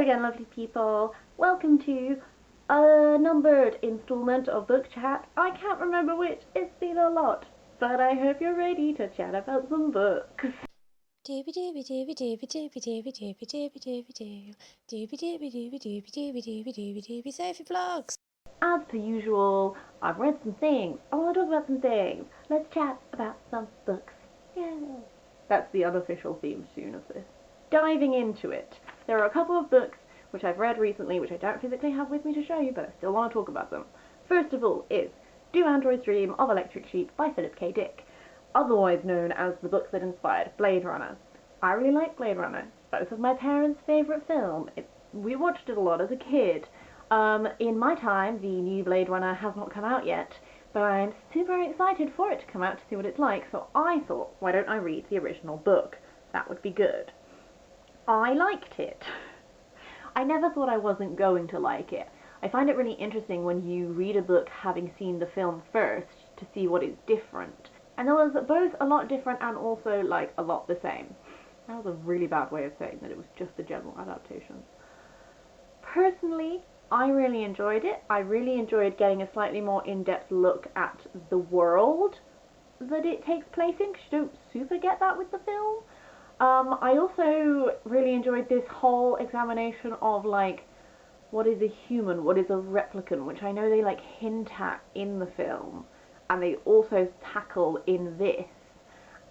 again, lovely people. Welcome to a numbered installment of Book Chat. I can't remember which, it's been a lot, but I hope you're ready to chat about some books. As per usual, I've read some things. I want to talk about some things. Let's chat about some books. Yay! That's the unofficial theme tune of this. Diving into it, there are a couple of books which I've read recently, which I don't physically have with me to show you, but I still want to talk about them. First of all is Do Androids Dream of Electric Sheep by Philip K. Dick, otherwise known as the book that inspired Blade Runner. I really like Blade Runner. Both of my parents' favourite film. We watched it a lot as a kid. In my time, the new Blade Runner has not come out yet, but I'm super excited for it to come out to see what it's like, so I thought, why don't I read the original book? That would be good. I liked it. I never thought I wasn't going to like it. I find it really interesting when you read a book having seen the film first to see what is different. And there was both a lot different and also like a lot the same. That was a really bad way of saying that it was just a general adaptation. Personally, I really enjoyed it. I really enjoyed getting a slightly more in-depth look at the world that it takes place in, because you don't super get that with the film. I also really enjoyed this whole examination of, like, what is a human, what is a replicant, which I know they, like, hint at in the film, and they also tackle in this,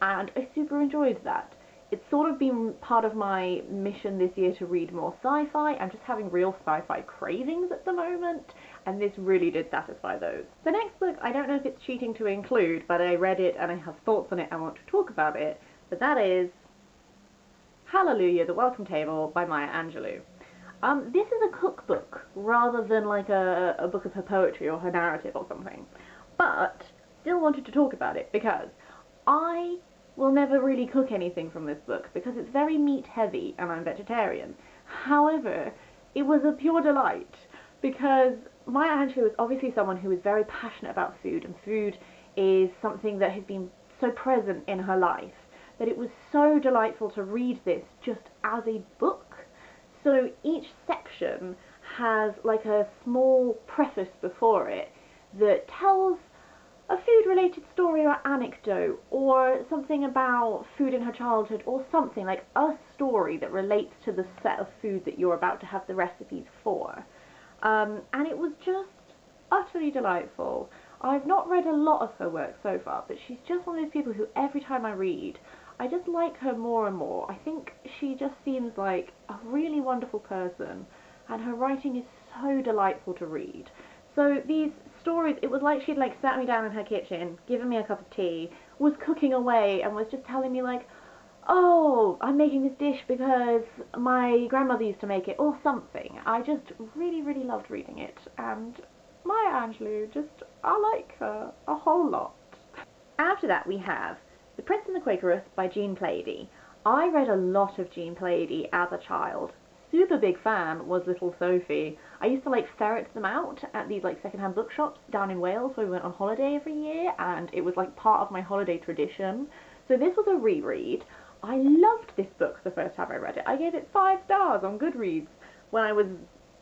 and I super enjoyed that. It's sort of been part of my mission this year to read more sci-fi. I'm just having real sci-fi cravings at the moment, and this really did satisfy those. The next book, I don't know if it's cheating to include, but I read it and I have thoughts on it and want to talk about it, but that is Hallelujah, The Welcome Table by Maya Angelou. This is a cookbook rather than like a book of her poetry or her narrative or something, but still wanted to talk about it because I will never really cook anything from this book because it's very meat heavy and I'm vegetarian. However, it was a pure delight because Maya Angelou is obviously someone who is very passionate about food, and food is something that has been so present in her life that it was so delightful to read this just as a book. So each section has like a small preface before it that tells a food-related story or anecdote, or something about food in her childhood, or something like a story that relates to the set of food that you're about to have the recipes for. And it was just utterly delightful. I've not read a lot of her work so far, but she's just one of those people who every time I read, I just like her more and more. I think she just seems like a really wonderful person, and her writing is so delightful to read. So these stories, it was like she'd like sat me down in her kitchen, given me a cup of tea, was cooking away and was just telling me like, oh, I'm making this dish because my grandmother used to make it, or something. I just really, really loved reading it, and Maya Angelou, just, I like her a whole lot. After that we have The Prince and the Quakeress by Jean Plaidy. I read a lot of Jean Plaidy as a child. Super big fan was Little Sophie. I used to like ferret them out at these like secondhand bookshops down in Wales where we went on holiday every year, and it was like part of my holiday tradition. So this was a reread. I loved this book the first time I read it. I gave it 5 stars on Goodreads when I was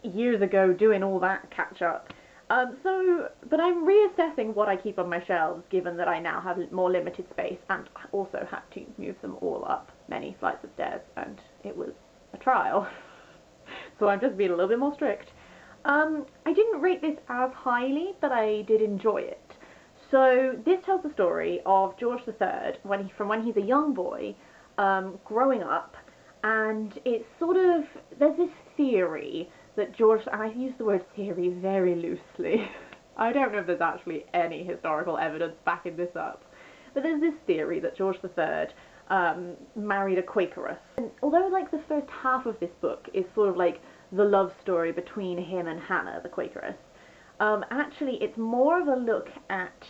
years ago doing all that catch up. But I'm reassessing what I keep on my shelves, given that I now have more limited space and also had to move them all up many flights of stairs, and it was a trial. So I'm just being a little bit more strict. I didn't rate this as highly, but I did enjoy it. So this tells the story of George III from when he's a young boy, growing up, and it's sort of, there's this theory that George, and I use the word theory very loosely, I don't know if there's actually any historical evidence backing this up, but there's this theory that George III married a Quakeress. And although like the first half of this book is sort of like the love story between him and Hannah, the Quakeress, actually it's more of a look at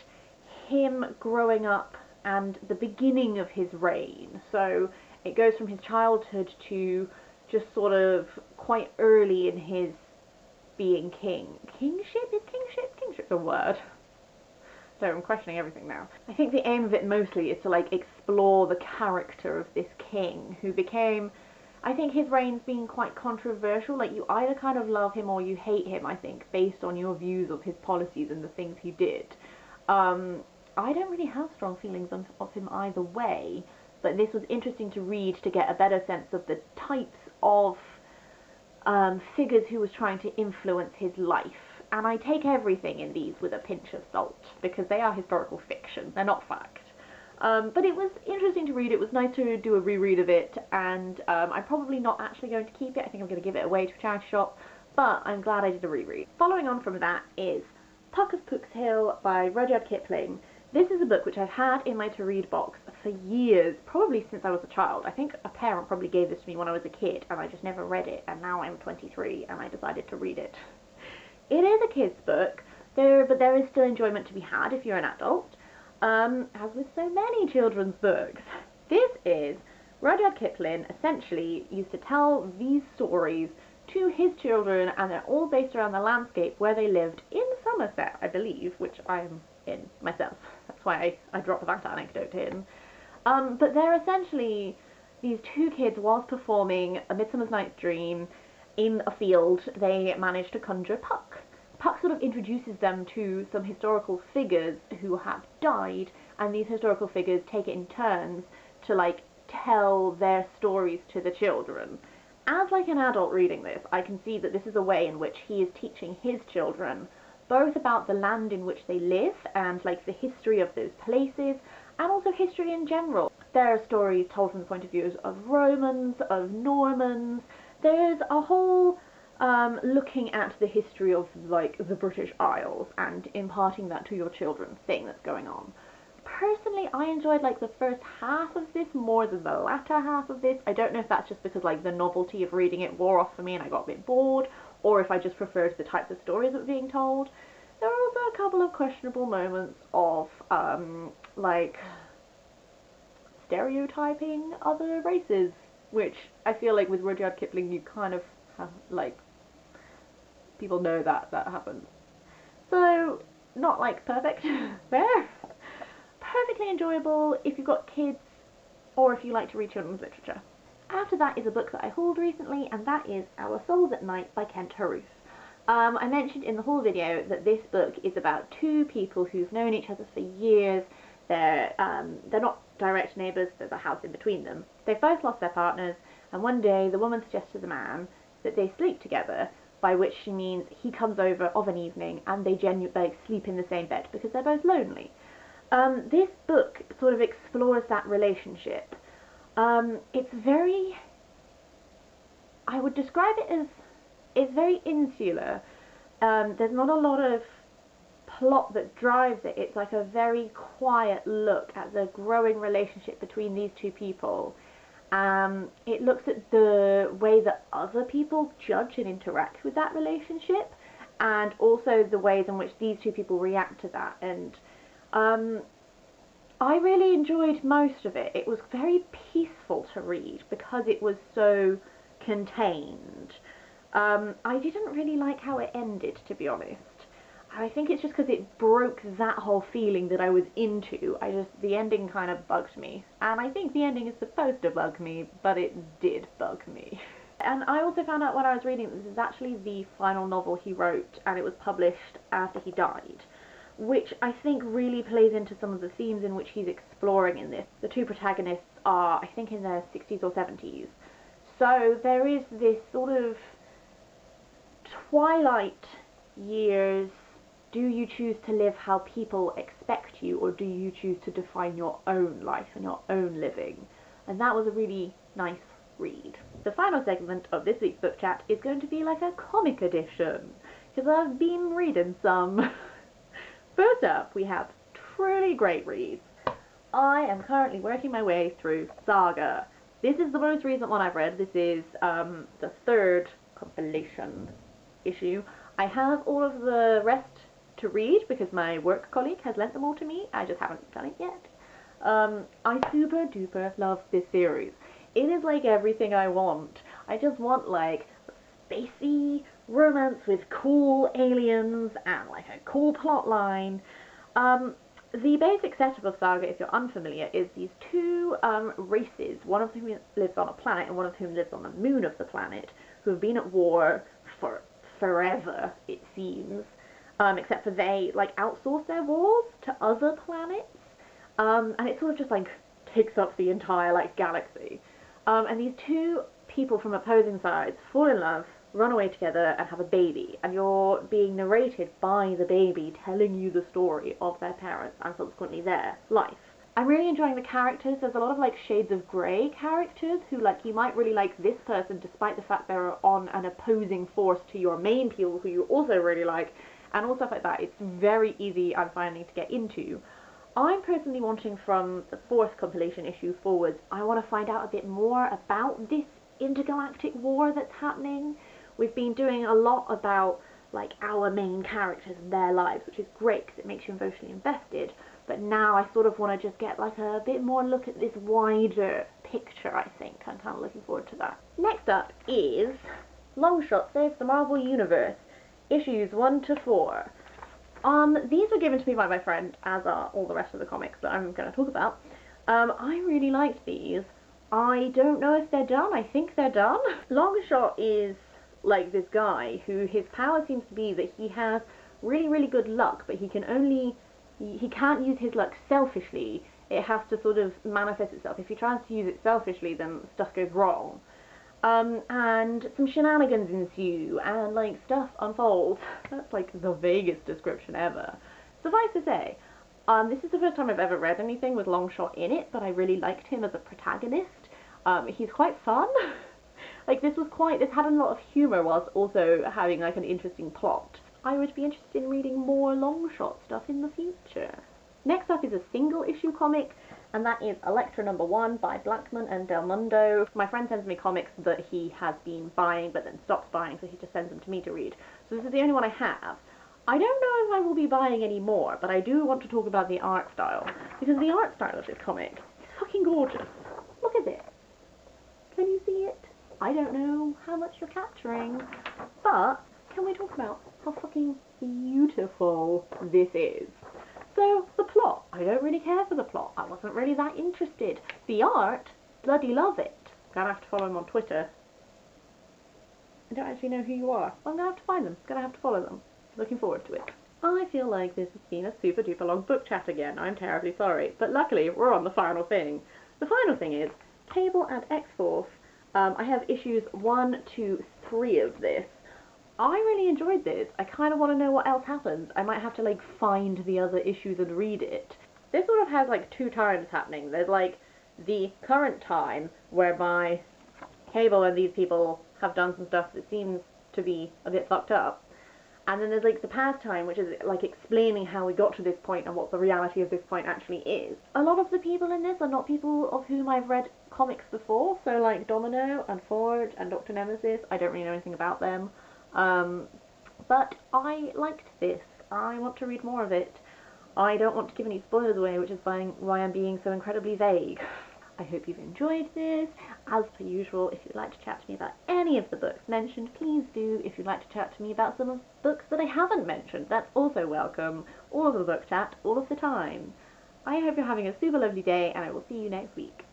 him growing up and the beginning of his reign. So it goes from his childhood to just sort of quite early in his being king. Kingship? Is kingship? Kingship's a word. So I'm questioning everything now. I think the aim of it mostly is to like explore the character of this king who became I think his reign's been quite controversial. Like, you either kind of love him or you hate him, I think, based on your views of his policies and the things he did. Um, I don't really have strong feelings of him either way, but this was interesting to read to get a better sense of the types of figures who was trying to influence his life. And I take everything in these with a pinch of salt, because they are historical fiction, they're not fact. But it was interesting to read, it was nice to do a reread of it, and I'm probably not actually going to keep it. I think I'm going to give it away to a charity shop, but I'm glad I did a reread. Following on from that is Puck of Pook's Hill by Rudyard Kipling. This is a book which I've had in my to-read box for years, probably since I was a child. I think a parent probably gave this to me when I was a kid, and I just never read it, and now I'm 23, and I decided to read it. It is a kid's book, but there is still enjoyment to be had if you're an adult. As with so many children's books. This is Rudyard Kipling essentially used to tell these stories to his children, and they're all based around the landscape where they lived in Somerset, I believe, which I'm in myself. That's why I dropped that anecdote in. But they're essentially these two kids, whilst performing A Midsummer Night's Dream in a field, they managed to conjure Puck. Puck sort of introduces them to some historical figures who have died, and these historical figures take it in turns to, like, tell their stories to the children. As, like, an adult reading this, I can see that this is a way in which he is teaching his children both about the land in which they live and, like, the history of those places, and also history in general. There are stories told from the point of view of Romans, of Normans. There's a whole looking at the history of, like, the British Isles and imparting that to your children thing that's going on. Personally, I enjoyed, like, the first half of this more than the latter half of this. I don't know if that's just because, like, the novelty of reading it wore off for me and I got a bit bored, or if I just preferred the types of stories that were being told. There were also a couple of questionable moments of, like, stereotyping other races, which I feel like with Rudyard Kipling you kind of have, like, people know that happens. So, not, like, perfect there. Perfectly enjoyable if you've got kids or if you like to read children's literature. After that is a book that I hauled recently, and that is Our Souls at Night by Kent Haruf. I mentioned in the haul video that this book is about two people who've known each other for years. They're not direct neighbours, there's a house in between them. They both lost their partners, and one day the woman suggests to the man that they sleep together, by which she means he comes over of an evening and they sleep in the same bed because they're both lonely. This book sort of explores that relationship. It's very, I would describe it as, it's very insular. There's not a lot of plot that drives it. It's like a very quiet look at the growing relationship between these two people. It looks at the way that other people judge and interact with that relationship, and also the ways in which these two people react to that. And I really enjoyed most of it. It was very peaceful to read because it was so contained. I didn't really like how it ended, to be honest. I think it's just because it broke that whole feeling that I was into. The ending kind of bugged me. And I think the ending is supposed to bug me, but it did bug me. And I also found out when I was reading that this is actually the final novel he wrote, and it was published after he died, which I think really plays into some of the themes in which he's exploring in this. The two protagonists are, I think, in their 60s or 70s. So there is this sort of twilight years. Do you choose to live how people expect you, or do you choose to define your own life and your own living? And that was a really nice read. The final segment of this week's book chat is going to be like a comic edition, because I've been reading some. First up, we have truly great reads. I am currently working my way through Saga. This is the most recent one I've read. This is the third compilation issue. I have all of the rest to read because my work colleague has lent them all to me. I just haven't done it yet. I super duper love this series. It is like everything I want. I just want, like, spacey romance with cool aliens and, like, a cool plot line. The basic setup of Saga, if you're unfamiliar, is these two races, one of whom lives on a planet and one of whom lives on the moon of the planet, who have been at war for forever, it seems, except for they, like, outsource their wars to other planets, and it sort of just, like, takes up the entire, like, galaxy. And these two people from opposing sides fall in love, run away together, and have a baby, and you're being narrated by the baby telling you the story of their parents and subsequently their life. I'm really enjoying the characters. There's a lot of, like, shades of grey characters who, like, you might really like this person despite the fact they're on an opposing force to your main people who you also really like, and all stuff like that. It's very easy, I'm finding, to get into. I'm personally wanting, from the 4th compilation issue forwards, I want to find out a bit more about this intergalactic war that's happening. We've been doing a lot about, like, our main characters and their lives, which is great because it makes you emotionally invested, but now I sort of want to just get, like, a bit more look at this wider picture, I think. I'm kind of looking forward to that. Next up is Longshot Saves the Marvel Universe, issues 1 to 4. These were given to me by my friend, as are all the rest of the comics that I'm going to talk about. I really liked these. I don't know if they're done. I think they're done. Longshot is like this guy who his power seems to be that he has really, really good luck, but he can't use his luck selfishly. It has to sort of manifest itself. If he tries to use it selfishly, then stuff goes wrong. And some shenanigans ensue, and, like, stuff unfolds. That's, like, the vaguest description ever. Suffice to say, this is the first time I've ever read anything with Longshot in it, but I really liked him as a protagonist. He's quite fun. Like, this had a lot of humour whilst also having, like, an interesting plot. I would be interested in reading more Longshot stuff in the future. Next up is a single issue comic, and that is Elektra #1 by Blackman and Del Mundo. My friend sends me comics that he has been buying but then stops buying, so he just sends them to me to read. So this is the only one I have. I don't know if I will be buying any more, but I do want to talk about the art style, because the art style of this comic is fucking gorgeous. Look at it. Can you see it? I don't know how much you're capturing, but can we talk about how fucking beautiful this is? So, the plot. I don't really care for the plot. I wasn't really that interested. The art, bloody love it. Gonna have to follow him on Twitter. I don't actually know who you are. I'm gonna have to find them. Gonna have to follow them. Looking forward to it. I feel like this has been a super duper long book chat again. I'm terribly sorry. But luckily, we're on the final thing. The final thing is Cable and X-Force. I have issues 1 to 3 of this. I really enjoyed this. I kind of want to know what else happens. I might have to, like, find the other issues and read it. This sort of has, like, 2 times happening. There's, like, the current time whereby Cable and these people have done some stuff that seems to be a bit fucked up. And then there's, like, the past time, which is, like, explaining how we got to this point and what the reality of this point actually is. A lot of the people in this are not people of whom I've read comics before, so, like, Domino and Forge and Dr. Nemesis, I don't really know anything about them. But I liked this. I want to read more of it. I don't want to give any spoilers away, which is why I'm being so incredibly vague. I hope you've enjoyed this. As per usual, if you'd like to chat to me about any of the books mentioned, please do. If you'd like to chat to me about some of the books that I haven't mentioned, that's also welcome. All of the book chat, all of the time. I hope you're having a super lovely day, and I will see you next week.